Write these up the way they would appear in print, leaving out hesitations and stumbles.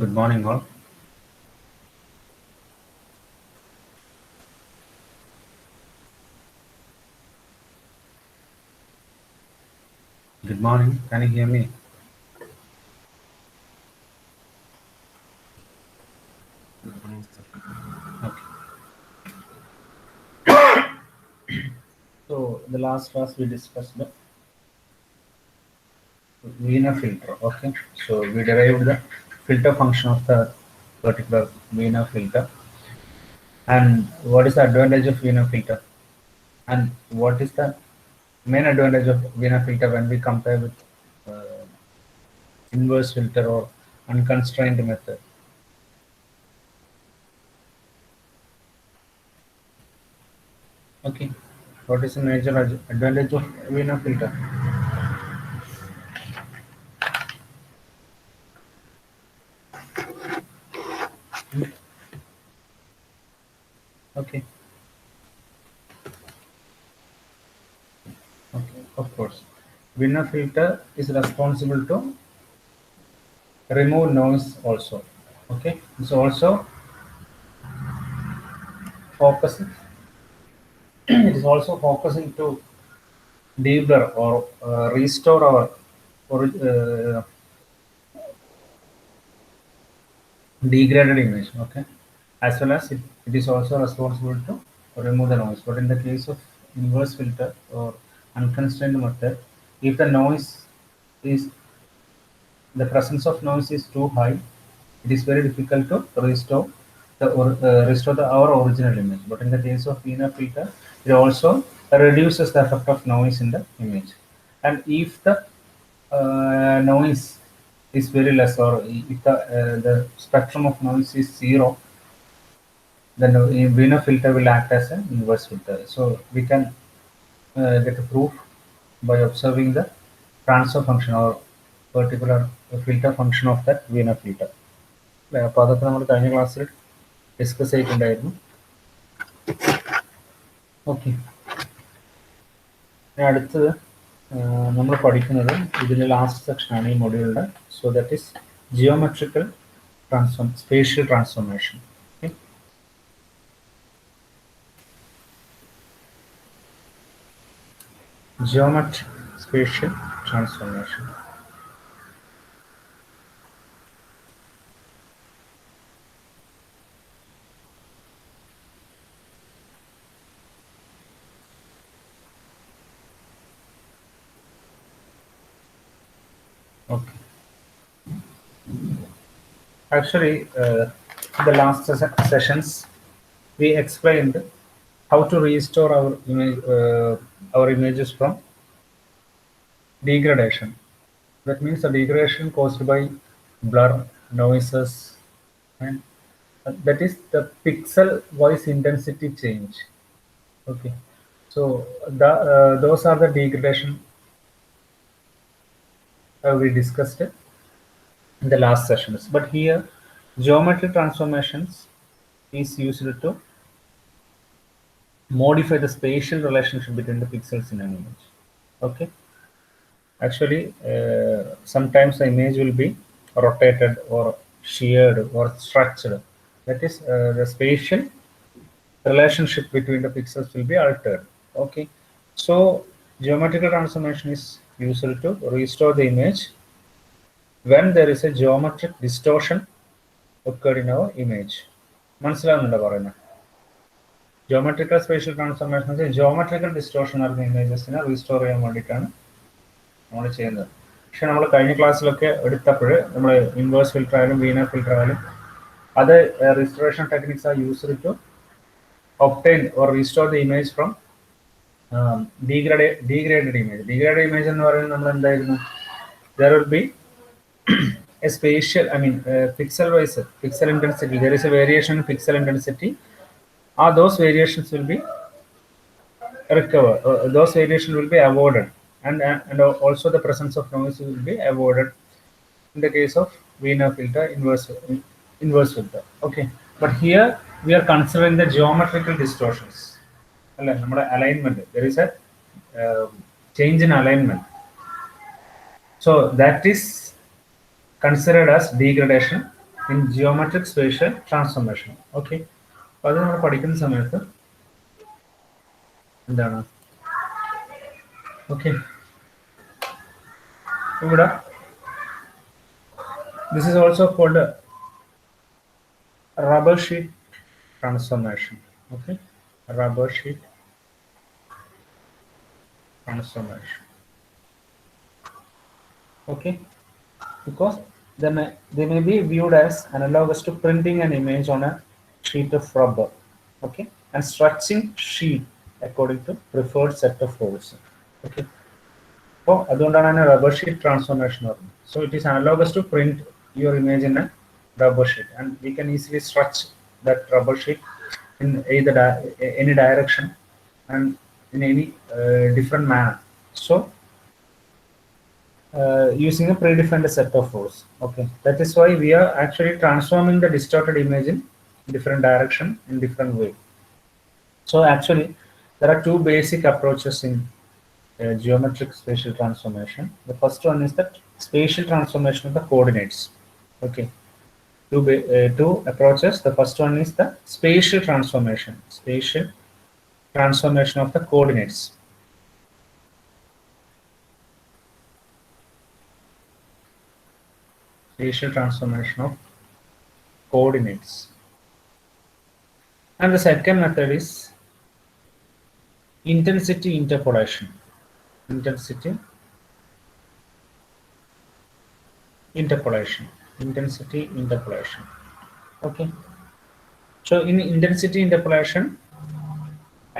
Good morning, all. Good morning. Can you hear me? Good morning, sir. Okay. So the last class we discussed the Wiener filter. Okay. So we derived the filter function of the particular Wiener filter, and what is the advantage of Wiener filter, and what is the main advantage of Wiener filter when we compare with uh, inverse filter or unconstrained method. Okay. What is the major advantage of Wiener filter? Okay. Okay, of course. Winner filter is responsible to remove noise also. Okay, it's also focusing. It is also focusing to deblur or restore our degraded image. Okay, as well as it is also responsible to remove the noise. But in the case of inverse filter or unconstrained method, if the noise is the presence of noise is too high, it is very difficult to restore our original image. But in the case of Wiener filter, it also reduces the effect of noise in the image. And if the noise is very less, or if the spectrum of noise is zero, then the Wiener filter will act as an inverse filter. So we can get a proof by observing the transfer function or particular filter function of that Wiener filter. അപ്പോൾ അതൊക്കെ നമ്മൾ കഴിഞ്ഞ ക്ലാസ്സിൽ discuss ചെയ്തിട്ടുണ്ടായിരുന്നു. Okay, അടുത്തത് നമ്മൾ പഠിക്കുന്നത് ഇതിൻ്റെ ലാസ്റ്റ് സെക്ഷനാണ് ഈ മൊഡ്യൂളിൻ്റെ. So that is geometrical spatial transformation. Okay, geometric spatial transformation. Okay. Actually, in the last sessions, we explained how to restore our images from degradation. That means the degradation caused by blur, noises, and that is the pixel voice intensity change. Okay, so those are the degradation we discussed in the last sessions. But here, geometry transformations is used to modify the spatial relationship between the pixels in an image. Okay, actually, sometimes the image will be rotated or sheared or stretched. That is, the spatial relationship between the pixels will be altered. Okay, so geometrical transformation is used to restore the image when there is a geometric distortion occurred in our image. മനസ്സിലാവുന്നുണ്ടോ പറയുന്നത്? Geometrical spatial transformation geometrical distortion ആയിരുന്ന ഇമേജസിനെ restore ചെയ്യാൻ വേണ്ടിയിട്ടാണ് നമ്മൾ ചെയ്യുന്നത്. പക്ഷെ നമ്മൾ കഴിഞ്ഞ ക്ലാസ്സിലൊക്കെ എടുത്തപ്പോൾ നമ്മൾ ഇൻവേഴ്സ് ഫിൽറ്റർ ആയാലും വീനർ ഫിൽറ്റർ ആയാലും അത് restoration techniques are used to obtain or restore the image from degraded image. Degraded image എന്ന് പറയുന്നത് നമ്മൾ എന്തായിരുന്നു? There will be a spatial, I mean, pixel wise, pixel intensity. There is a variation in pixel intensity. Those variations will be recovered. Those variations will be avoided, and also the presence of noise will be avoided in the case of Wiener filter, inverse filter. Okay, but here we are considering the geometrical distortions. Alignment. There is a change in alignment. So that is considered as degradation in geometric spatial transformation. Okay. അത് നമ്മൾ പഠിക്കുന്ന സമയത്ത് എന്താണ് okay ഇവിടെ this is also called a rubber sheet transformation. Okay, rubber sheet transformation. Okay, because they may be viewed as analogous to printing an image on a sheet of rubber. Okay, and stretching sheet according to preferred set of rules. Okay, so അതുകൊണ്ടാണ് rubber sheet transformation പറയുന്നത്. So it is analogous to print your image in a rubber sheet, and we can easily stretch that rubber sheet in either any direction and in any different manner. So using a predefined set of rules. Okay, that is why we are actually transforming the distorted image in different direction in different way. So actually there are two basic approaches in geometric spatial transformation. The first one is the spatial transformation of the coordinates. Okay, two approaches. The first one is the spatial transformation of the coordinates. Spatial transformation of coordinates. And the second method is intensity interpolation. Intensity interpolation. Okay, so in intensity interpolation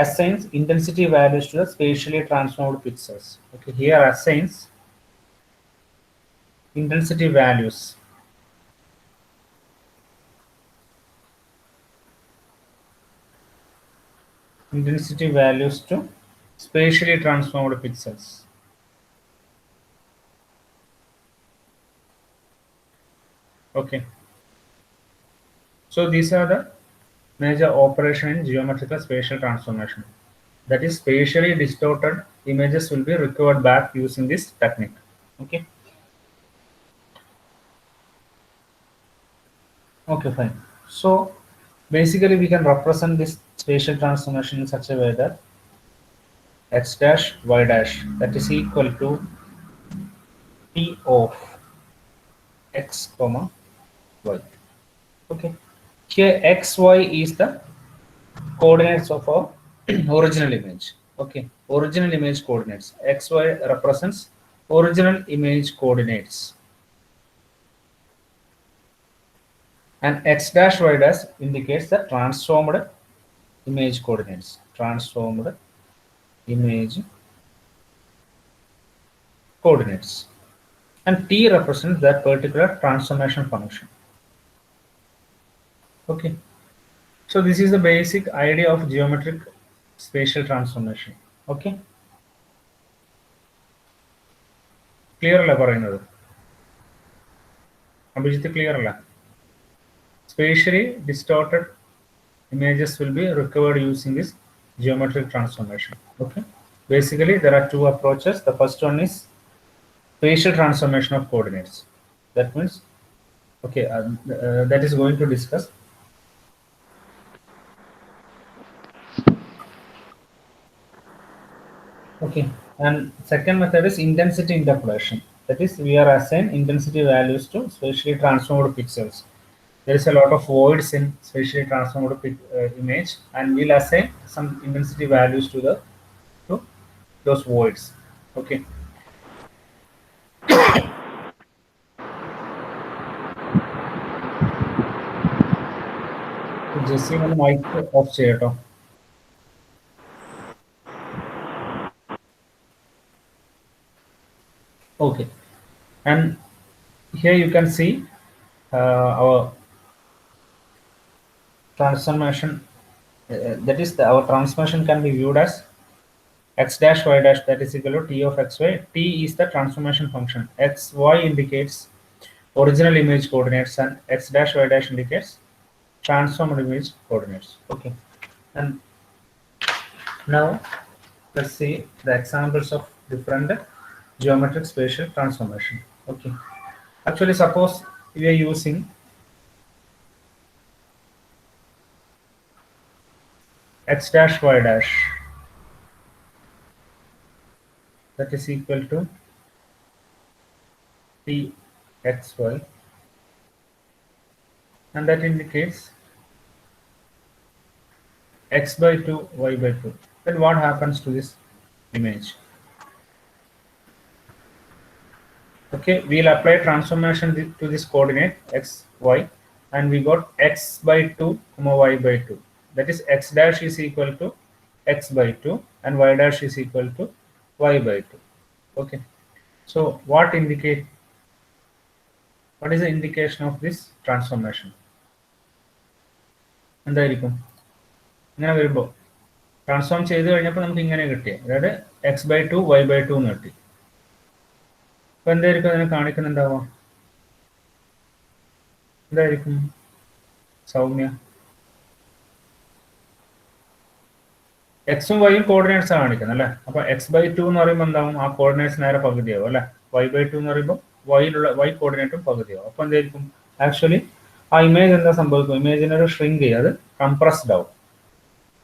assigns intensity values to the spatially transformed pixels. Okay, here assigns intensity values to spatially transformed pixels. Okay, so these are the major operation in geometrical spatial transformation. That is, spatially distorted images will be recovered back using this technique. Okay. Okay, fine. So basically we can represent this spatial transformation in such a way that x dash y dash, that is equal to p of x comma y. Okay, here xy is the coordinates of our original image. Okay, original image coordinates. Xy represents original image coordinates, and x dash y dash indicates the transformed image coordinates. And t represents that particular transformation function. Okay, so this is the basic idea of geometric spatial transformation. Okay, clear alla parayunnathu Abhijit, clear alla? Spatially distorted images will be recovered using this geometric transformation. Okay, basically there are two approaches. The first one is spatial transformation of coordinates. That means, okay, that is going to discuss. Okay, and second method is intensity interpolation. That is, we are assigning intensity values to spatially transformed pixels. There is a lot of voids in spatially transformed image, and we'll assign some intensity values to those voids. Okay. Jesse, one mic off cheyato. Okay, and here you can see our transformation. That is, our transformation can be viewed as x dash y dash, that is equal to t of xy. T is the transformation function. Xy indicates original image coordinates, and x dash y dash indicates transformed image coordinates. Okay, and now let's see the examples of different geometric spatial transformation. Okay. Actually, suppose we are using x dash y dash, that is equal to pxy, and that indicates x by 2, y by 2. Then what happens to this image? Okay, we'll apply transformation to this coordinate x, y, and we got x by 2, y by 2. That is x dash is equal to x by 2 and y dash is equal to y by 2. Okay, so what is the indication of this transformation? എന്തായിരിക്കും ഇങ്ങനെ വരുമ്പോൾ transform ചെയ്ത് കഴിഞ്ഞപ്പോൾ നമുക്ക് ഇങ്ങനെ കിട്ടി, അതായത് X by 2 Y by 2 എന്ന് കിട്ടി. അപ്പോൾ എന്തായിരിക്കും അതിനെ കാണിക്കുന്നുണ്ടാവുക? എന്തായിരിക്കും സൗമ്യ? എക്സും വൈയും കോർഡിനേറ്റ്സ് കാണിക്കുന്നത് അല്ലേ? അപ്പോൾ എക്സ് ബൈ 2 എന്ന് പറയുമ്പോൾ എന്താവും? ആ കോർഡിനേറ്റ്സ് നേരെ പകുതിയാവും അല്ലേ? വൈ ബൈ 2 എന്ന് പറയുമ്പോൾ വൈ കോർഡിനേറ്റും പകുതിയാവും. അപ്പോൾ എന്തായിരിക്കും ആക്ച്വലി ആ ഇമേജ് എന്താ സംഭവിക്കും? ഇമേജിനെ ഒരു ഷ്രിങ്ക് ചെയ്യും, അത് കംപ്രസ്ഡ് ആവും.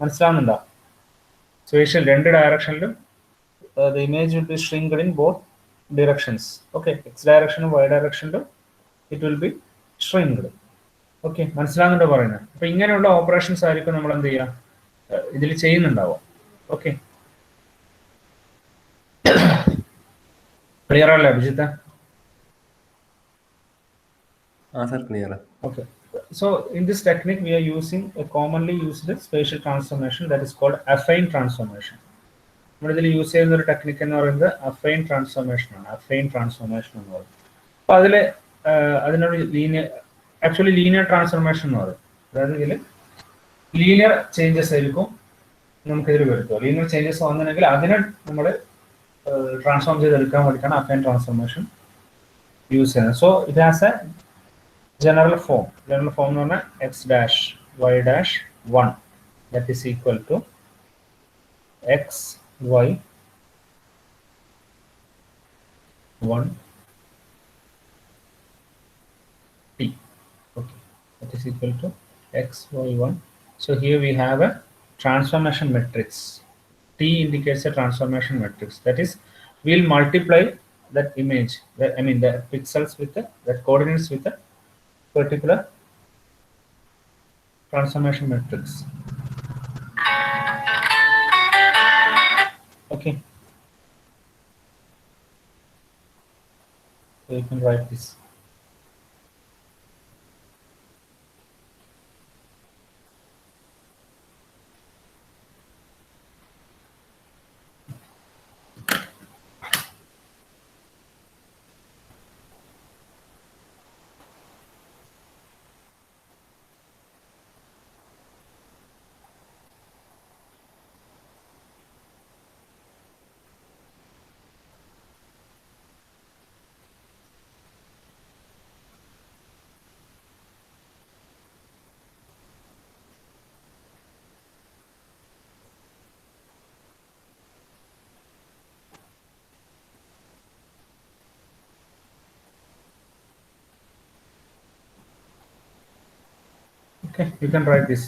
മനസ്സിലാവുന്നുണ്ടോ? സ്പേഷ്യൽ രണ്ട് ഡയറക്ഷനിലും the image will be shrinked in both directions. Okay, x direction and y direction it will be shrinked. Okay, മനസ്സിലാകുന്നുണ്ടോ പറയുന്നത്? അപ്പോൾ ഇങ്ങനെയുള്ള ഓപ്പറേഷൻസ് ആയിരിക്കും നമ്മൾ എന്ത് ചെയ്യുക ഇതിൽ ചെയ്യുന്നുണ്ടാവും. ഓക്കെ, ക്ലിയർ അല്ലേ Abhijith? sir, clear. Okay, so in this technique we are using a commonly used spatial transformation that is called affine transformation. നമ്മളിതിൽ യൂസ് ചെയ്യുന്ന ഒരു ടെക്നിക്ക് എന്ന് പറയുന്നത് അഫൈൻ ട്രാൻസ്ഫോർമേഷൻ ആണ്. അഫൈൻ ട്രാൻസ്ഫോർമേഷൻ എന്ന് പറയും. അപ്പോൾ അതിനൊരു ആക്ച്വലി ലീനിയർ ട്രാൻസ്ഫോർമേഷൻ എന്ന് പറയും. അതായത് ഇതിൽ ലീനിയർ ചേഞ്ചസ് ആയിരിക്കും നമുക്കിതിൽ വരുത്തുക. ലീനിയർ ചേഞ്ചസ് വന്നിട്ടുണ്ടെങ്കിൽ അതിനെ നമ്മൾ ട്രാൻസ്ഫോം ചെയ്തെടുക്കാൻ വേണ്ടിയിട്ടാണ് അഫൈൻ ട്രാൻസ്ഫോർമേഷൻ യൂസ് ചെയ്യുന്നത്. So it has a general form. General form എന്ന് പറഞ്ഞാൽ x dash y dash 1 that is equal to x y 1 t. Okay, that is equal to x y 1. So here we have a transformation matrix. T indicates a transformation matrix. That is, we'll multiply that image, the pixels with that coordinates with a particular transformation matrix. Okay, so you can write this. Okay, you can write this.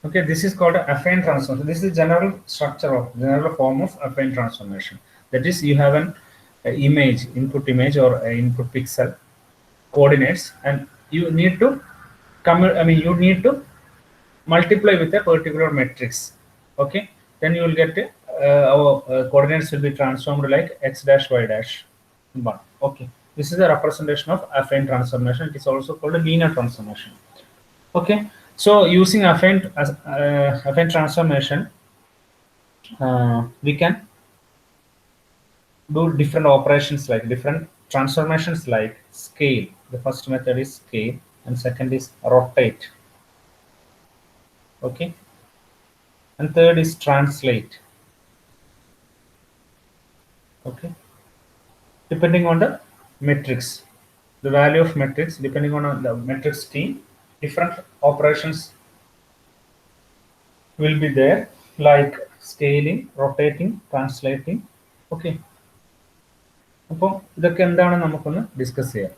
Okay, this is called affine transformation. This is the general structure of general form of affine transformation. That is, you have an image, input image or input pixel coordinates, and you need to you need to multiply with a particular matrix. Okay, then you will get our coordinates will be transformed like x dash y dash 1. Okay, this is a representation of affine transformation. It is also called a linear transformation. Okay, so using affine transformation, we can do different operations like different transformations like scale. The first method is scale, and second is rotate. Okay, and third is translate. Okay, depending on the matrix, the value of matrix, depending on the matrix T, different operations will be there, like scaling, rotating, translating. Okay, അപ്പോൾ ഇതൊക്കെ എന്താണ് നമുക്കൊന്ന് discuss ചെയ്യാം.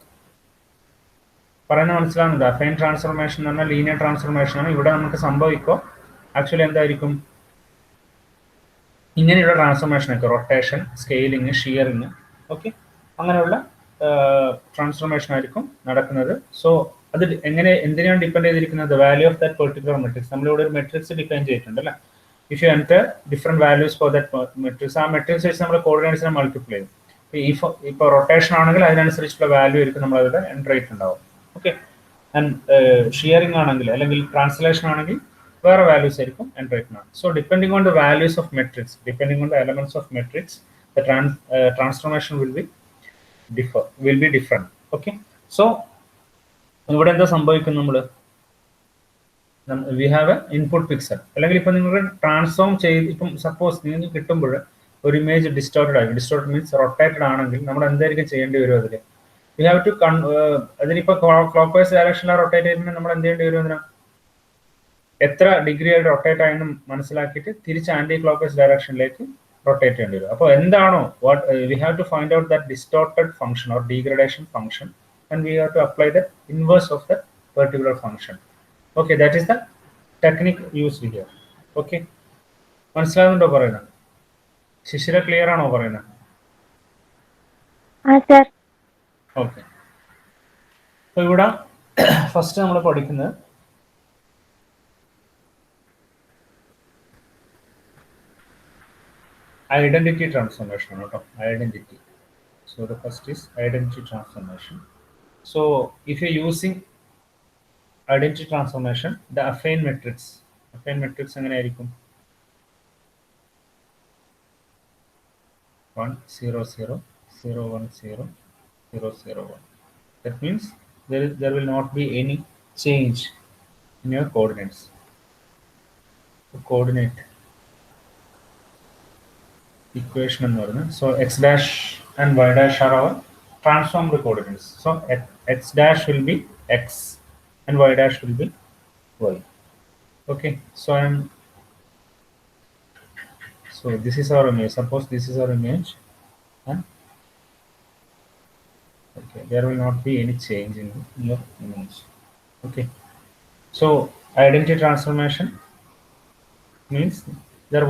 പറയുന്നത് മനസ്സിലാവുന്നുണ്ട്. Affine transformation എന്ന് പറഞ്ഞാൽ linear transformation ആണ്. ഇവിടെ നമുക്ക് സംഭവിക്കുക ആക്ച്വലി എന്തായിരിക്കും, ഇങ്ങനെയുള്ള ട്രാൻസ്ഫോർമേഷനൊക്കെ റൊട്ടേഷൻ, സ്കെയിലിങ്, ഷിയറിങ്, ഓക്കെ, അങ്ങനെയുള്ള ട്രാൻസ്ഫോർമേഷൻ ആയിരിക്കും നടക്കുന്നത്. സോ അത് എന്തിനാണ് ഡിപ്പെൻഡ് ചെയ്തിരിക്കുന്നത്? Value of that particular matrix. നമ്മളിവിടെ ഒരു മെട്രിക്സ് ഡിഫൈൻ ചെയ്തിട്ടുണ്ട് അല്ലേ. If you enter different values for that matrix, ആ മെട്രിക്സ് വെച്ച് നമ്മൾ കോർഡിനേറ്റ്സിനെ മൾട്ടിപ്ലൈ ചെയ്യും. ഇപ്പോൾ റൊട്ടേഷൻ ആണെങ്കിൽ അതിനനുസരിച്ചുള്ള വാല്യൂ ആയിരിക്കും നമ്മൾ അതിൽ എൻ്റർ ചെയ്തിട്ടുണ്ടാവും. ഓക്കെ, ആൻഡ് ഷിയറിംഗ് ആണെങ്കിൽ അല്ലെങ്കിൽ ട്രാൻസ്ലേഷൻ ആണെങ്കിൽ വേറെ വാല്യൂസ് ആയിരിക്കും എൻ്റർ ചെയ്തിട്ടുണ്ടാവും. So depending on the values of matrix, depending on the elements of matrix, the transformation will be different. Okay, so ഇവിടെ എന്താ സംഭവിക്കും, നമ്മൾ we have A input pixel. അല്ലെങ്കിൽ ഇപ്പൊ നിങ്ങൾ ട്രാൻസ്ഫോം ചെയ്ത് ഇപ്പം സപ്പോസ് നിങ്ങൾക്ക് കിട്ടുമ്പോൾ ഒരു ഇമേജ് ഡിസ്റ്റോർട്ടഡ് ആയി, ഡിസ്റ്റോർട്ടഡ് മീൻസ് റൊട്ടേറ്റഡ് ആണെങ്കിൽ നമ്മൾ എന്തായിരിക്കും ചെയ്യേണ്ടി വരും? അതിൽ വി ഹാവ് ടു അതിനിപ്പോ ക്ലോക്ക് വൈസ് ഡയറക്ഷനിലാണ് റൊട്ടേറ്റ് ചെയ്യുന്നത്, നമ്മൾ എന്ത് ചെയ്യേണ്ടി വരും? അതിന് എത്ര ഡിഗ്രി ആയിട്ട് റൊട്ടേറ്റ് ആയെന്ന് മനസ്സിലാക്കിയിട്ട് തിരിച്ച് ആന്റി ക്ലോക്ക് വൈസ് ഡയറക്ഷനിലേക്ക് റൊട്ടേറ്റ് ചെയ്യേണ്ടി വരും. അപ്പോൾ എന്താണോ we have to find out that distorted function or degradation function and we have to apply the inverse of the particular function. Okay, that is the technique used here. Okay, മനസ്സിലാവുന്നുണ്ടോ പറയുന്നത്? ശിശിര clear ആണോ പറയുന്നത്? Okay, അപ്പൊ ഇവിടെ first നമ്മൾ പഠിക്കുന്നത് identity transformation ആണ് കേട്ടോ. Identity. So the first is identity transformation. So if you using identity transformation, the affine matrix എങ്ങനെയായിരിക്കും? 1 0 0 0 1 0 0 0 1. That means there will not be any change in your coordinates. The coordinate equation എന്ന് പറയുന്നത്, so x dash and y dash are our transformed coordinates. So x dash will be x and y dash will be y. Okay, so this is our image. Suppose this is our image, and okay, there will not be any change in your image. Okay, so identity transformation means there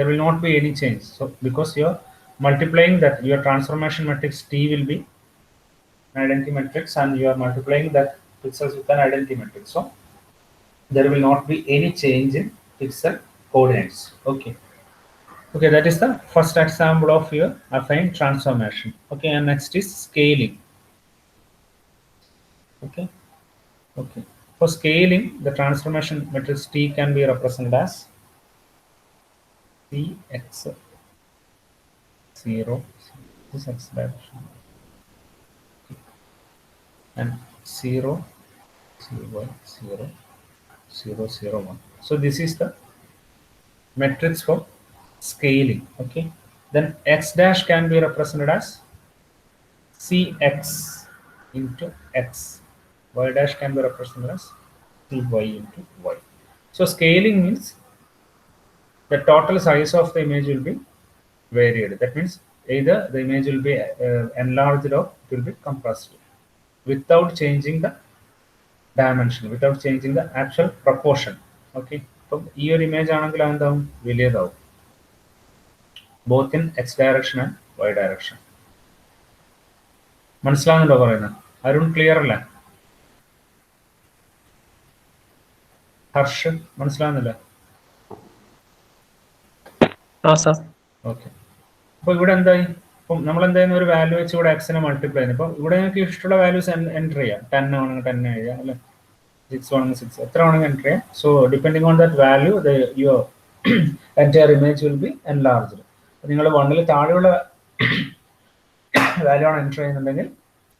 will not be any change. So because you're multiplying that, your transformation matrix T will be an identity matrix and you are multiplying that pixels with an identity matrix. So there will not be any change in pixel coordinates. Okay, that is the first example of your affine transformation. Okay, and next is scaling. Okay, for scaling, the transformation matrix T can be represented as Cx 0, this x direction, and 0 cy 0 0 0 1. So this is the matrix for scaling. Okay, then x dash can be represented as Cx into x, y dash can be represented as Cy into y. So scaling means the total size of the image will be varied. That means either the image will be enlarged or it will be compressed without changing the dimension, without changing the actual proportion. Okay, so your image ആണെങ്കിൽ എന്താവും? വലിയതാവും, both in x direction and y direction. മനസ്സിലാവുന്നുണ്ടോ പറയുന്നത്? Arun clear അല്ലേ? ഹർഷ് മനസ്സിലാവുന്നില്ല? Okay, അപ്പൊ ഇവിടെ എന്തായി? ഇപ്പം നമ്മൾ എന്തായാലും ഒരു വാല്യൂ വെച്ച് ഇവിടെ എക്സിനെ മൾട്ടിപ്ലൈ ചെയ്യുന്നു. ഇപ്പൊ ഇവിടെ നിങ്ങൾക്ക് ഇഷ്ടമുള്ള വാല്യൂസ് എൻ്റർ ചെയ്യാം. 10 ആണെങ്കിൽ 10 എഴുതാം, അല്ലെ 6 ആണെങ്കിൽ 6, എത്ര ആണെങ്കിൽ എൻ്റർ ചെയ്യാം. So depending on that value your entire image will be enlarged. നിങ്ങൾ 1ൽ താഴെയുള്ള വാല്യൂ ആണ് എൻ്റർ ചെയ്യുന്നുണ്ടെങ്കിൽ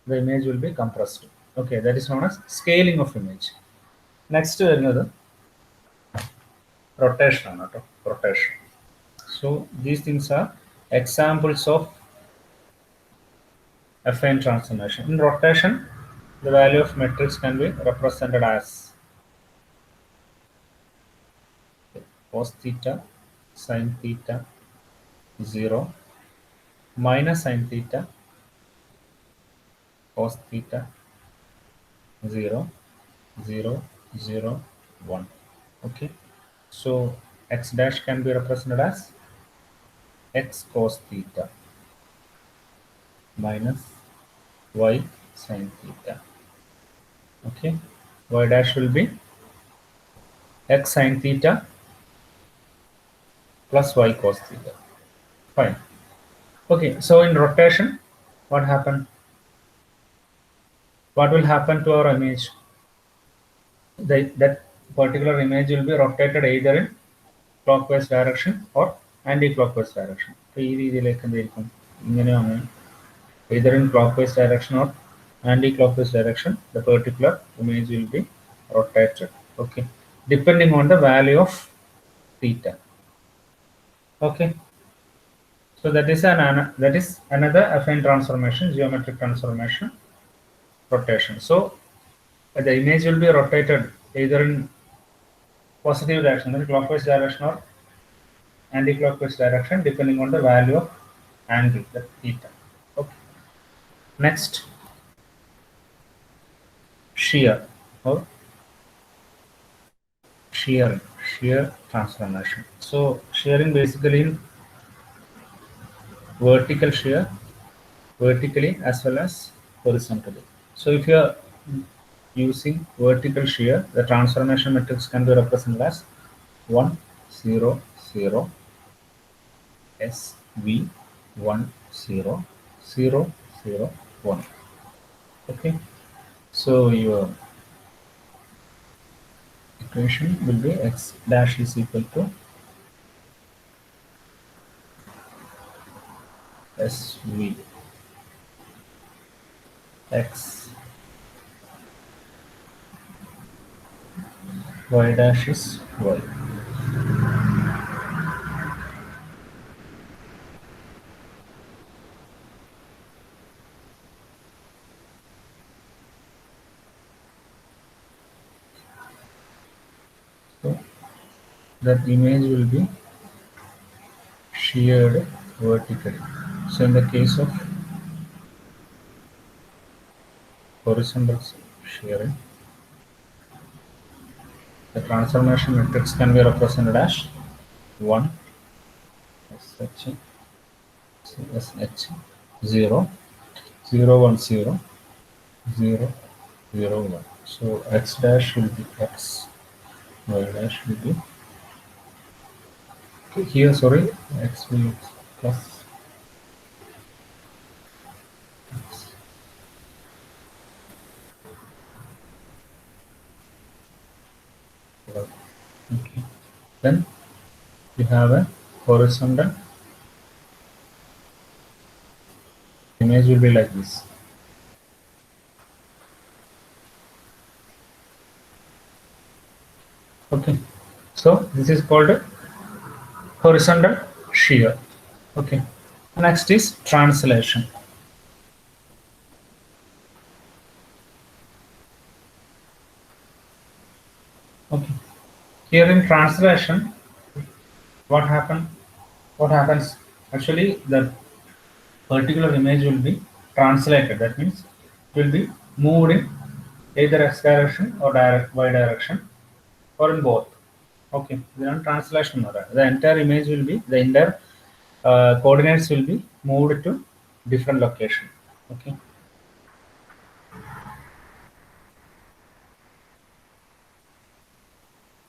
the image will be compressed. Okay, that is known as scaling of image. Next വരുന്നത് rotation ആണ് കേട്ടോ, rotation. So these things are examples of affine transformation. In rotation, the value of matrix can be represented as cos theta, sin theta, 0, minus sin theta cos theta 0 0 0 1. Okay, so x dash can be represented as x cos theta minus y sin theta. Okay, y dash will be x sin theta plus y cos theta. Fine. Okay, so in rotation, what happened? What will happen to our image? That particular image will be rotated either in clockwise direction or anti-clockwise direction. So ഈ രീതിയിലേക്ക് എന്തായിരിക്കും? ഇങ്ങനെയാണ്. Either in clockwise direction or anti-clockwise direction, the particular image will be rotated. Okay, depending on the value of theta. Okay, so that is another affine transformation, geometric transformation, rotation. So the image will be rotated either in positive direction, that is clockwise direction, or anti-clockwise direction, depending on the value of angle, the theta. Okay. Next, shear or shear transformation. So shearing basically in vertical shear, vertically as well as horizontally. So if you are using vertical shear, the transformation matrix can be represented as 1 0 0 SV 1 0 0 0 1. Okay, so your equation will be x dash is equal to SV x y dash is y. So that image will be sheared vertically. So in the case of horizontal shearing, the transformation matrix can be represented as 1 SH 0 0 1 0 0 0 1. So x dash will be x, y dash will be here, sorry, x will be plus x. Okay, then you have a horizontal image will be like this. Okay, so this is called horizontal shear. Okay, next is translation. Okay, here in translation, what happens actually, the particular image will be translated. That means it will be moved in either x direction or y direction, or in both. Okay, then translation, the entire image will be, the entire coordinates will be moved to different location. Okay,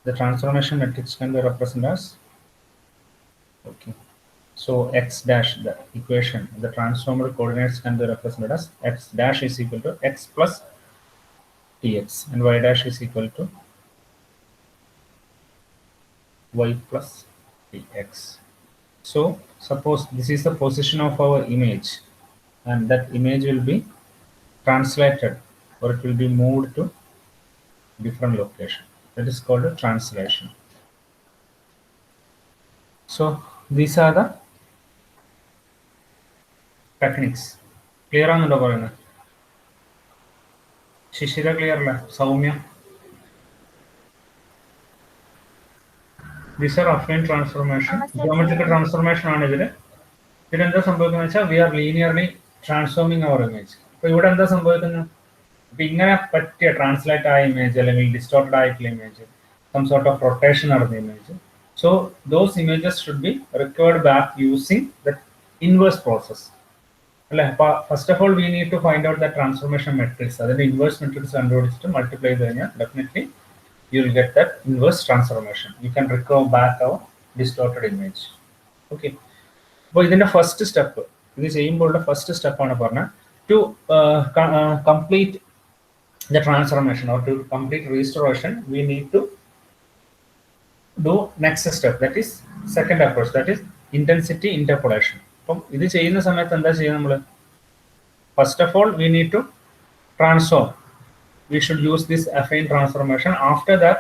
the transformation matrix can be represented as, okay, so x dash, the equation, the transformed coordinates can be represented as x dash is equal to x plus tx, and y dash is equal to y plus tx. So suppose this is the position of our image, and that image will be translated, or it will be moved to different location. That is called a translation. So these are the techniques. Clear ആണെന്നുണ്ടോ പറയുന്നത്? ശിശിര clear അല്ല? Soumya? These are affine transformation. Geometrical transformation ആണ് ഇതില്. പിന്നെ എന്താ സംഭവിക്കുന്നത് വെച്ചാൽ we are linearly transforming our image. അപ്പൊ ഇവിടെ എന്താ സംഭവിക്കുന്നത്? അപ്പൊ ഇങ്ങനെ പറ്റിയ ട്രാൻസ്ലേറ്റ് ആയ ഇമേജ് അല്ലെങ്കിൽ ഡിസ്റ്റോർട്ടഡ് ആയിട്ടുള്ള image, some sort of rotation നടന്ന image, so those images should be recovered back using the inverse process അല്ലെ. അപ്പൊ first of all we need to find out the transformation matrix. അതിന്റെ inverse matrix കണ്ടുപിടിച്ചിട്ട് multiply ചെയ്ത് കഴിഞ്ഞാൽ definitely you will get that inverse transformation. You can recover back our distorted image. Okay. അപ്പോൾ ഇതിന്റെ first step, ഇത് ചെയ്യുമ്പോഴുള്ള first സ്റ്റെപ്പാണ് പറഞ്ഞത്, to complete the transformation or to complete restoration we need to do next step, that is second approach, that is intensity interpolation. അപ്പം ഇത് ചെയ്യുന്ന സമയത്ത് എന്താ ചെയ്യുക നമ്മൾ? First of all we need to transform. We should use this affine transformation. After that,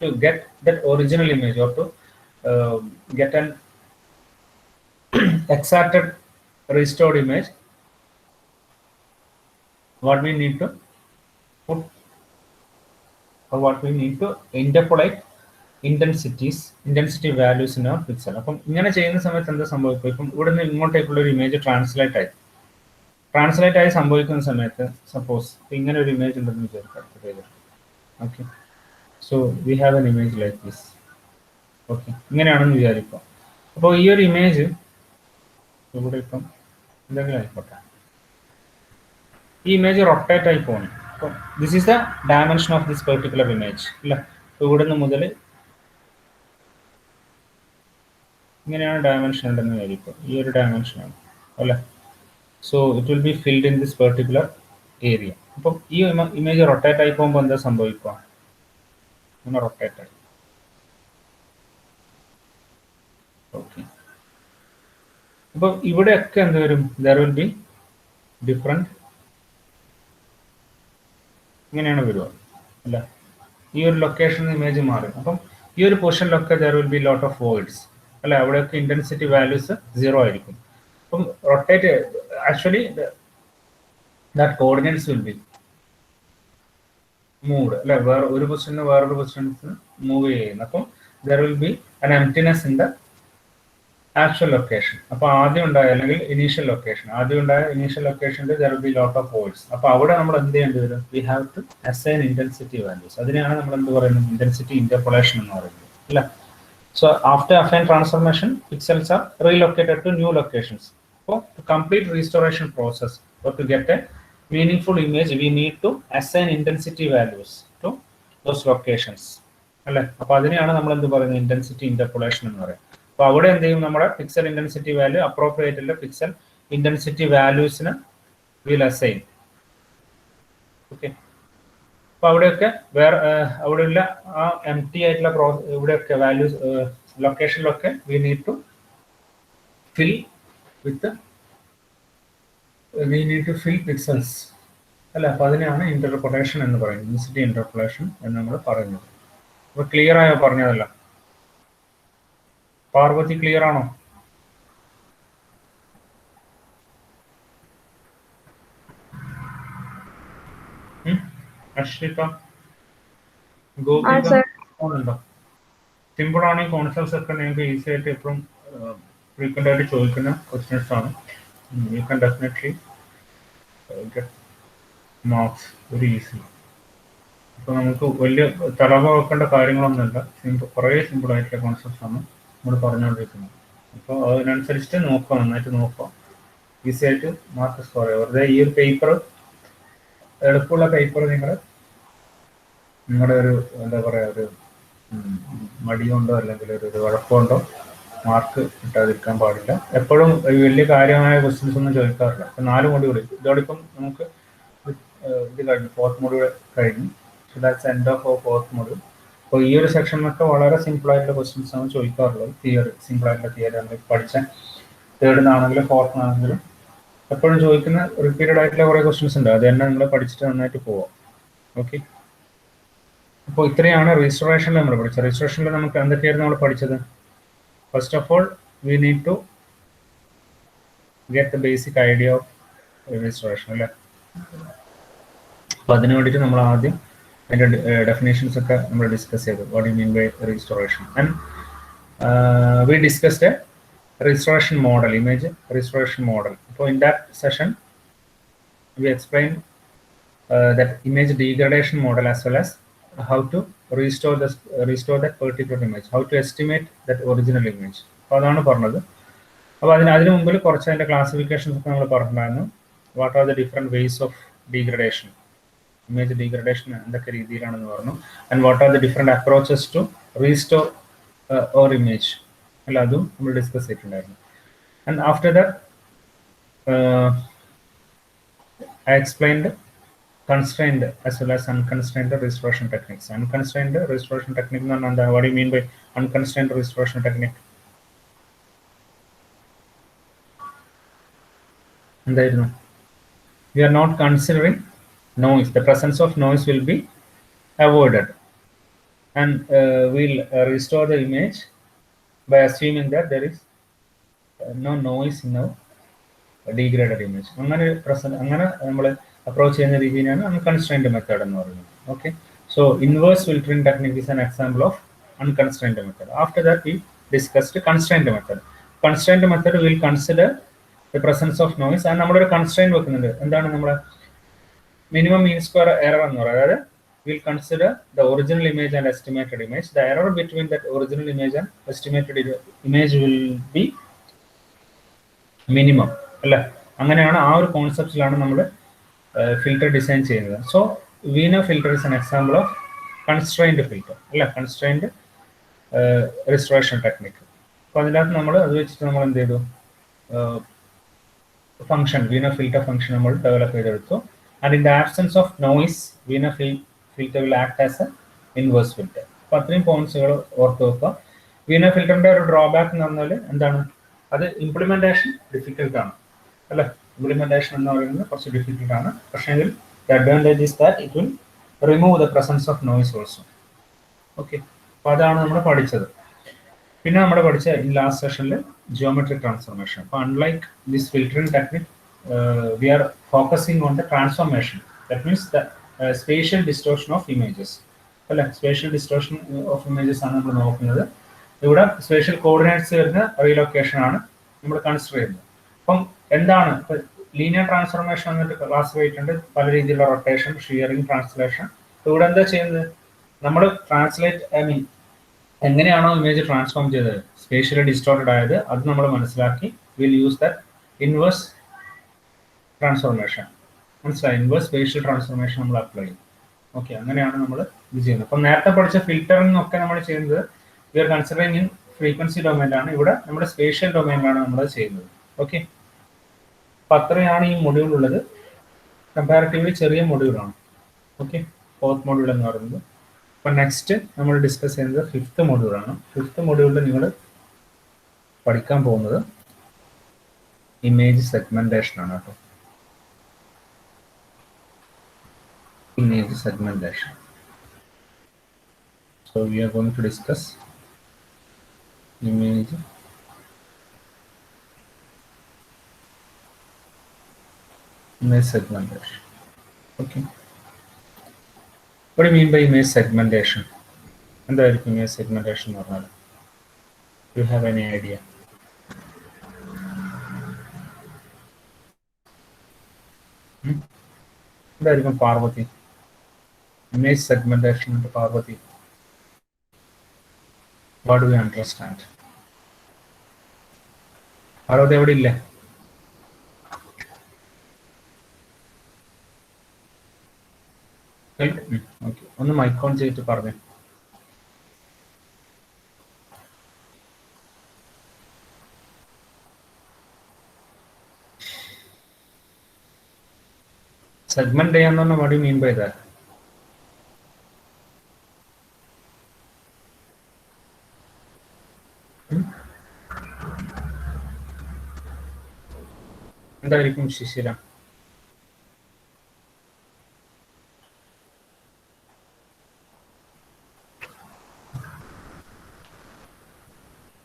to get that original image or to get an exacted restored image, what we need to put or what we need to interpolate intensity values in our pixel. അപ്പം ഇങ്ങനെ ചെയ്യുന്ന സമയത്ത് എന്താ സംഭവിക്കും? ഇപ്പം ഇവിടെ നിന്ന് ഇങ്ങോട്ടേക്കുള്ള ഒരു ഇമേജ് ട്രാൻസ്ലേറ്റ് ആയി സംഭവിക്കുന്ന സമയത്ത് സപ്പോസ് ഇങ്ങനെ ഒരു ഇമേജ് ഉണ്ടെന്ന് വിചാരിക്കാം. Okay, so we have an image like this. Okay, ഇങ്ങനെയാണെന്ന് വിചാരിക്കാം. അപ്പോൾ ഈ ഒരു ഇമേജ് ഇവിടെ ഇപ്പം എന്തെങ്കിലും ആയിക്കോട്ടെ, ഈ ഇമേജ് റൊട്ടേറ്റ് ആയി പോകണം. അപ്പം this is the dimension of this particular image അല്ല. ഇവിടെ നിന്ന് മുതൽ ഇങ്ങനെയാണ് ഡയമെൻഷൻ ഉണ്ടെന്ന് വിചാരിക്കും. ഈ ഒരു ഡയമെൻഷനാണ് അല്ലേ. So it will be filled in this particular area. അപ്പം ഈ ഇമേജ് റൊട്ടേറ്റ് ആയി പോകുമ്പോൾ എന്താ സംഭവിക്കുക? അങ്ങനെ റൊട്ടേറ്റ് ആയി. ഓക്കെ, അപ്പം ഇവിടെയൊക്കെ എന്ത് വരും? ദർ വിൽ ബി ഡിഫറെന്റ്, ഇങ്ങനെയാണ് വരിക അല്ല. ഈ ഒരു ലൊക്കേഷൻ ഇമേജ് മാറും. അപ്പം ഈ ഒരു പൊസിഷനിലൊക്കെ there will be lot of voids അല്ലെ. അവിടെയൊക്കെ ഇന്റൻസിറ്റി വാല്യൂസ് 0 ആയിരിക്കും. അപ്പം rotate actually that coordinates will be moved അല്ലെ. വേറെ ഒരു പൊസിഷന് വേറൊരു പൊസിഷൻസ് മൂവ് ചെയ്യുന്നു. അപ്പം there will be an emptiness in the actual location. അപ്പൊ ആദ്യം ഉണ്ടായ അല്ലെങ്കിൽ ഇനീഷ്യൽ ലൊക്കേഷനിൽ there will be lot of voids. അപ്പൊ അവിടെ നമ്മൾ എന്ത് ചെയ്യേണ്ടി വരും? We have to assign intensity values. അതിനെയാണ് നമ്മൾ എന്ത് പറയുന്നത്? ഇന്റൻസിറ്റി ഇന്റർപോളേഷൻ എന്ന് പറയുന്നത് അല്ല. So after affine transformation, pixels are relocated to new locations. So to complete restoration process or to get a meaningful image, we need to assign intensity values to those locations. അല്ലേ. അപ്പോൾ അതിനെയാണ് നമ്മൾ എന്ത് പറയുന്നത്? Intensity interpolation എന്ന് പറയുന്നത്. അപ്പോൾ അവിടെ എന്ത് ചെയ്യും? നമ്മുടെ പിക്സൽ ഇന്റൻസിറ്റി വാല്യൂ അപ്രോപ്രിയേറ്റ് ഉള്ള പിക്സൽ ഇന്റൻസിറ്റി വാല്യൂസിന് വിൽ അസൈൻ. ഓക്കെ, അപ്പൊ അവിടെയൊക്കെ വേറെ അവിടെയുള്ള ആ എംപ്റ്റി ആയിട്ടുള്ള ഇവിടെയൊക്കെ വാല്യൂസ് ലൊക്കേഷനിലൊക്കെ we need to fill pixels അല്ല. അപ്പൊ അതിനെയാണ് ഇന്റർപോളേഷൻ എന്ന് പറയുന്നത്, ഇന്റൻസിറ്റി ഇന്റർപോളേഷൻ എന്ന് നമ്മൾ പറയുന്നത്. അപ്പൊ ക്ലിയർ ആയോ പറഞ്ഞതല്ല? പാർവതി ക്ലിയർ ആണോ? അശ്രിത, ഗോപിക ഉണ്ടോ? സിമ്പിൾ ആണ്. ഈ കോൺസെപ്റ്റ്സ് ഒക്കെ നിങ്ങൾക്ക് ഈസി ആയിട്ട് എപ്പോഴും ഫ്രീക്വന്റ് ആയിട്ട് ചോദിക്കുന്ന ക്വസ്റ്റ്യൻസ് ആണ്. You can definitely get marks very easy. അപ്പോൾ നമുക്ക് വലിയ തലവ വെക്കേണ്ട കാര്യങ്ങളൊന്നുമില്ല. കുറേ സിമ്പിൾ ആയിട്ടുള്ള കോൺസെപ്റ്റ്സ് ആണ് നമ്മൾ പറഞ്ഞുകൊണ്ടിരിക്കുന്നത്. അപ്പോൾ അതിനനുസരിച്ചിട്ട് നോക്കുക, നന്നായിട്ട് നോക്കുക, ഈസി ആയിട്ട് മാർക്ക് സ്കോർ ചെയ്യുക. വെറുതെ ഈ ഒരു പേപ്പർ, എളുപ്പമുള്ള പേപ്പർ നിങ്ങളുടെ ഒരു എന്താ പറയുക, ഒരു മടി കൊണ്ടോ അല്ലെങ്കിൽ ഒരു വഴക്കമുണ്ടോ മാർക്ക് കിട്ടാതിരിക്കാൻ പാടില്ല. എപ്പോഴും വലിയ കാര്യമായ ക്വസ്റ്റ്യൻസ് ഒന്നും ചോദിക്കാറില്ല. ഇപ്പം 4 മൊഡ്യൂൾ ഇതോടൊപ്പം നമുക്ക് ഇത് കഴിഞ്ഞു, 4th മൊഡ്യൂൾ കഴിഞ്ഞു. So that's end of 4th module. അപ്പോൾ ഈ ഒരു സെക്ഷനിലൊക്കെ വളരെ സിമ്പിൾ ആയിട്ടുള്ള ക്വസ്റ്റ്യൻസ് ആണ് ചോദിക്കാറുള്ളത്. തിയറി, സിമ്പിൾ ആയിട്ടുള്ള തിയറി നമ്മൾ പഠിച്ച 3rd ആണെങ്കിലും 4th ആണെങ്കിലും എപ്പോഴും ചോദിക്കുന്ന റിപ്പീറ്റഡ് ആയിട്ടുള്ള കുറേ ക്വസ്റ്റ്യൻസ് ഉണ്ട്. അത് തന്നെ നിങ്ങൾ പഠിച്ചിട്ട് നന്നായിട്ട് പോവാം. ഓക്കെ, അപ്പോൾ ഇത്രയാണ് റീസ്റ്റോറേഷനിൽ നമ്മൾ പഠിച്ചത്. റീസ്റ്റോറേഷനിൽ നമുക്ക് എന്തൊക്കെയായിരുന്നു നമ്മൾ പഠിച്ചത്? First of all we need to get the basic idea of restoration അല്ലേ. അപ്പോൾ അതിന് വേണ്ടിയിട്ട് നമ്മൾ ആദ്യം അതിൻ്റെ ഡെഫിനേഷൻസ് ഒക്കെ നമ്മൾ ഡിസ്കസ് ചെയ്തു. What you mean by restoration. And we discussed restoration model, image restoration model. So in that session, we explained that image degradation model as well as how to restore that particular image, how to estimate that original image. അപ്പോൾ അതാണ് പറഞ്ഞത്. അപ്പോൾ അതിന് മുമ്പിൽ കുറച്ച് അതിൻ്റെ classifications ഒക്കെ നമ്മൾ പറഞ്ഞിട്ടുണ്ടായിരുന്നു. What are the different ways of degradation, image degradation എന്തൊക്കെ രീതിയിലാണെന്ന് പറഞ്ഞു. And what are the different approaches to restore or image, അല്ല അതും നമ്മൾ ഡിസ്കസ് ചെയ്തിട്ടുണ്ടായിരുന്നു. And after that I explained constrained as well as unconstrained restoration techniques. Unconstrained restoration technique, what do you mean by unconstrained restoration technique? We are not considering noise. The presence of noise will be avoided, and we'll restore the image by assuming that there is no noise in our degraded image. അങ്ങനെ നമ്മൾ approach ചെയ്യുന്ന രീതിയാണ് unconstrained method എന്ന് പറയുന്നത്. Okay, so inverse filtering technique is an example of unconstrained method. After that we discussed constrained method. Constrained method will consider the presence of noise. And നമ്മളൊരു constraint വെക്കുന്നുണ്ട്. എന്താണ് നമ്മുടെ മിനിമം മീൻ സ്ക്വയർ എറർ എന്ന് പറയുന്നത്? അതായത് will consider the original image and estimated image. The error between that original image and estimated image will be minimum, അല്ലേ? അങ്ങനെയാണ്, ആ ഒരു കോൺസെപ്റ്റിലാണ് നമ്മൾ ഫിൽറ്റർ ഡിസൈൻ ചെയ്യുന്നത്. So വീനോ filter is an example of constrained filter, അല്ല, കൺസ്ട്രെയിൻഡ് റിസ്റ്റോറേഷൻ ടെക്നിക്. അപ്പോൾ അതിനകത്ത് നമ്മൾ അത് വെച്ചിട്ട് നമ്മൾ എന്ത് ചെയ്തു, ഫംഗ്ഷൻ വീനോ ഫിൽറ്റർ ഫംഗ്ഷൻ നമ്മൾ ഡെവലപ്പ് ചെയ്തെടുത്തു. And in the absence of noise വീനോ filter will act as A inverse filter. അപ്പോൾ അത്രയും പോയിന്റ്സുകൾ ഓർത്ത് വെക്കുക. വീനോ ഫിൽറ്ററിന്റെ ഒരു ഡ്രോബാക്ക് എന്ന് പറഞ്ഞാൽ എന്താണ്? അത് ഇംപ്ലിമെന്റേഷൻ ഡിഫിക്കൽട്ടാണ്, അല്ലേ? ഇംപ്ലിമെന്റേഷൻ എന്ന് പറയുന്നത് കുറച്ച് ഡിഫിക്കൽട്ടാണ്. പക്ഷേങ്കിൽ the advantage is that it will remove the presence of noise also. Okay, അപ്പോൾ അതാണ് നമ്മൾ പഠിച്ചത്. പിന്നെ നമ്മൾ പഠിച്ച ഈ ലാസ്റ്റ് സെഷനിൽ ജിയോമെട്രിക് ട്രാൻസ്ഫോർമേഷൻ. അപ്പോൾ unlike this filtering technique, we are focusing on the transformation. That means the spatial distortion of images, അല്ലേ? സ്പേഷ്യൽ ഡിസ്റ്റോർഷൻ ഓഫ് ഇമേജസ് ആണ് നമ്മൾ നോക്കുന്നത്. ഇവിടെ സ്പേഷ്യൽ കോർഡിനേറ്റ്സ് വരുന്ന റീലൊക്കേഷൻ ആണ് നമ്മൾ കൺസിഡർ ചെയ്യുന്നത്. അപ്പം എന്താണ് ഇപ്പൊ ലീനിയർ ട്രാൻസ്ഫോർമേഷൻ എന്നിട്ട് ക്ലാസ് പോയിട്ടുണ്ട്, പല രീതിയിലുള്ള റൊട്ടേഷൻ, ഷിയറിംഗ്, ട്രാൻസ്ലേഷൻ. ഇവിടെ എന്താ ചെയ്യുന്നത്? നമ്മൾ എങ്ങനെയാണോ ഇമേജ് ട്രാൻസ്ഫോം ചെയ്തത്, സ്പേഷ്യലി ഡിസ്റ്റോർട്ടഡ് ആയത്, അത് നമ്മൾ മനസ്സിലാക്കി will use that inverse transformation. മനസ്സിലായി? ഇൻവേഴ്സ് സ്പേഷ്യൽ ട്രാൻസ്ഫോർമേഷൻ നമ്മൾ അപ്ലൈ ചെയ്യും. ഓക്കെ, അങ്ങനെയാണ് നമ്മൾ ഇത് ചെയ്യുന്നത്. അപ്പം നേരത്തെ പഠിച്ച ഫിൽറ്ററിംഗ് ഒക്കെ നമ്മൾ ചെയ്യുന്നത് we are considering in frequency ഡൊമൈനിലാണ്. ഇവിടെ നമ്മുടെ സ്പേഷ്യൽ ഡൊമൈനിലാണ് നമ്മൾ ചെയ്യുന്നത്. ഓക്കെ, അപ്പം അത്രയാണ് ഈ മൊഡ്യൂൾ ഉള്ളത്. കമ്പാരിറ്റീവ്ലി ചെറിയ മൊഡ്യൂളാണ്. ഓക്കെ, 4th മൊഡ്യൂൾ എന്ന് പറയുന്നത്. അപ്പം നെക്സ്റ്റ് നമ്മൾ ഡിസ്കസ് ചെയ്യുന്നത് 5th മൊഡ്യൂളാണ്. 5th മൊഡ്യൂളിൽ നിങ്ങൾ പഠിക്കാൻ പോകുന്നത് ഇമേജ് സെഗ്മെന്റേഷൻ ആണ് കേട്ടോ. Image segmentation. So we are going to discuss image segmentation. Okay, what do you mean by image segmentation? എന്തായിരിക്കും image segmentation എന്ന് പറഞ്ഞാൽ? Do you have any idea? എന്തായിരിക്കും Parvathi? image segmentation into Parvathi, what do we understand? Parvathi എവിടെ ഇല്ലേ? Okay, ഒന്ന് mic on ചെയ്തിട്ട് പറഞ്ഞു. Segment ചെയ്യാന്ന് പറഞ്ഞാൽ what do you mean by that? എന്തായിരിക്കും ശിശിര?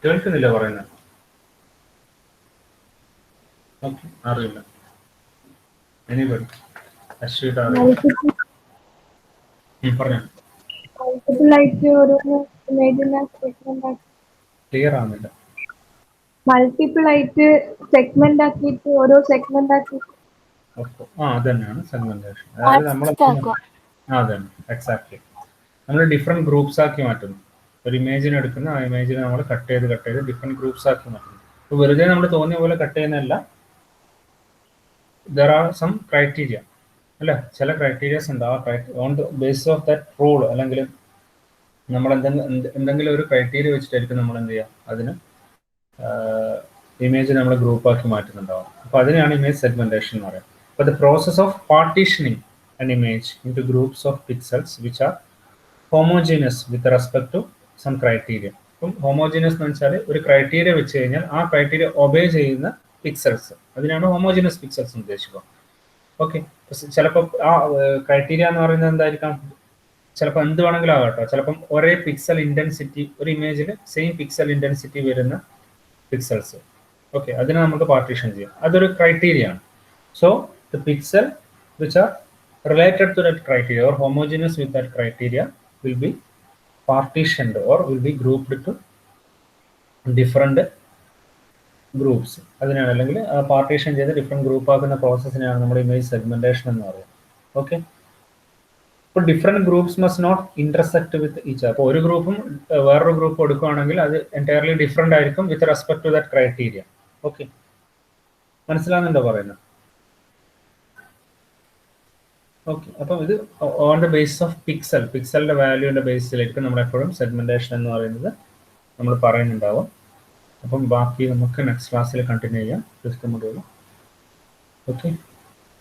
കേൾക്കുന്നില്ല പറയുന്നത്? ഓക്കെ, അറിയില്ല. എനിബഡി? അശ്വിത പറഞ്ഞു. ക്ലിയർ ആവുന്നില്ല. മൾട്ടിപ്പിൾ ആയിട്ട് സെഗ്മെന്റ് ആക്കിയിട്ട് ഓരോ സെഗ്മെന്റ് ആക്കി അത് തന്നെയാണ് സെഗ്മെന്റേഷൻ. അതായത് നമ്മൾ അതന്നെ എക്സാക്ട്ലി നമ്മൾ ഡിഫറെന്റ് ഗ്രൂപ്പ്സ് ആക്കി മാറ്റുന്നു. ഒരു ഇമേജിനെ എടുക്കുന്ന ആ ഇമേജിനെ നമ്മൾ കട്ട് ചെയ്ത് ഡിഫറെന്റ് ഗ്രൂപ്പ്സ് ആക്കി മാറ്റുന്നു. അപ്പോൾ വെറുതെ നമ്മൾ തോന്നിയ പോലെ കട്ട് ചെയ്യുന്നതല്ല, ദർ ആർ സം ക്രൈറ്റീരിയ അല്ല, ചില ക്രൈറ്റീരിയസ് ഉണ്ട്. ആ on the basis of that rule അല്ലെങ്കിൽ നമ്മൾ എന്തെങ്കിലും ഒരു ക്രൈറ്റീരിയ വെച്ചിട്ടായിരിക്കും നമ്മൾ എന്ത് ചെയ്യുക, അതിന് ഇമേജ് നമ്മൾ ഗ്രൂപ്പാക്കി മാറ്റുന്നുണ്ടാവും. അപ്പോൾ അതിനെയാണ് ഇമേജ് സെഗ്മെന്റേഷൻ എന്ന് പറയുന്നത്. അപ്പോൾ the process of partitioning an image into groups of pixels which are homogeneous with respect to some criteria. അപ്പം ഹോമോജീനിയസ് എന്ന് വെച്ചാൽ ഒരു ക്രൈറ്റീരിയ വെച്ച് കഴിഞ്ഞാൽ ആ ക്രൈറ്റീരിയ ഒബേ ചെയ്യുന്ന പിക്സൽസ്, അതിനാണ് ഹോമോജീനിയസ് പിക്സൽസ് എന്ന് ഉദ്ദേശിക്കുക. ഓക്കെ, ചിലപ്പോൾ ആ ക്രൈറ്റീരിയ എന്ന് പറയുന്നത് എന്തായിരിക്കാം, ചിലപ്പോൾ എന്ത് വേണമെങ്കിലും ആകട്ടോ. ചിലപ്പം ഒരേ പിക്സൽ ഇന്റൻസിറ്റി, ഒരു ഇമേജിൽ സെയിം പിക്സൽ ഇന്റൻസിറ്റി വരുന്ന പിക്സൽസ്, ഓക്കെ, അതിനെ നമുക്ക് പാർട്ടീഷൻ ചെയ്യാം. അതൊരു ക്രൈറ്റീരിയ ആണ്. So the pixel which are related to that criteria or homogeneous with that criteria will be partitioned or will be grouped to different groups. അതിനാണ് അല്ലെങ്കിൽ partition ചെയ്ത് different group ആക്കുന്ന പ്രോസസ്സിനെയാണ് നമ്മുടെ ഇമേജ് സെഗ്മെന്റേഷൻ എന്ന് പറയുന്നത്. ഓക്കെ, ഇപ്പോൾ different groups must not intersect with each. അപ്പോൾ ഒരു ഗ്രൂപ്പും വേറൊരു ഗ്രൂപ്പ് എടുക്കുകയാണെങ്കിൽ അത് എൻറ്റയർലി ഡിഫറെന്റ് ആയിരിക്കും with respect to that criteria. Okay, മനസ്സിലാകുന്നുണ്ടോ പറയുന്നത്? ഓക്കെ, അപ്പം ഇത് ഓൺ ദ ബേസിസ് ഓഫ് പിക്സലിന്റെ വാല്യൂന്റെ ബേസിലായിരിക്കും നമ്മൾ എപ്പോഴും സെഗ്മെന്റേഷൻ എന്ന് പറയുന്നത് നമ്മൾ പറയുന്നുണ്ടാവും. അപ്പം ബാക്കി നമുക്ക് നെക്സ്റ്റ് ക്ലാസ്സിൽ കണ്ടിന്യൂ ചെയ്യാം, ഫിഫ്ത്ത് മൊഡ്യൂൾ. ഓക്കെ,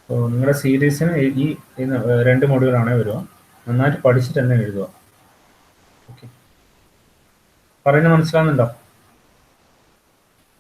അപ്പോൾ നിങ്ങളുടെ സീരീസിന് ഈ 2 മൊഡ്യൂളാണേ വരിക. നന്നായിട്ട് പഠിച്ചിട്ട് തന്നെ എഴുതുക. ഓക്കെ, പറയുന്നത് മനസ്സിലാകുന്നുണ്ടോ?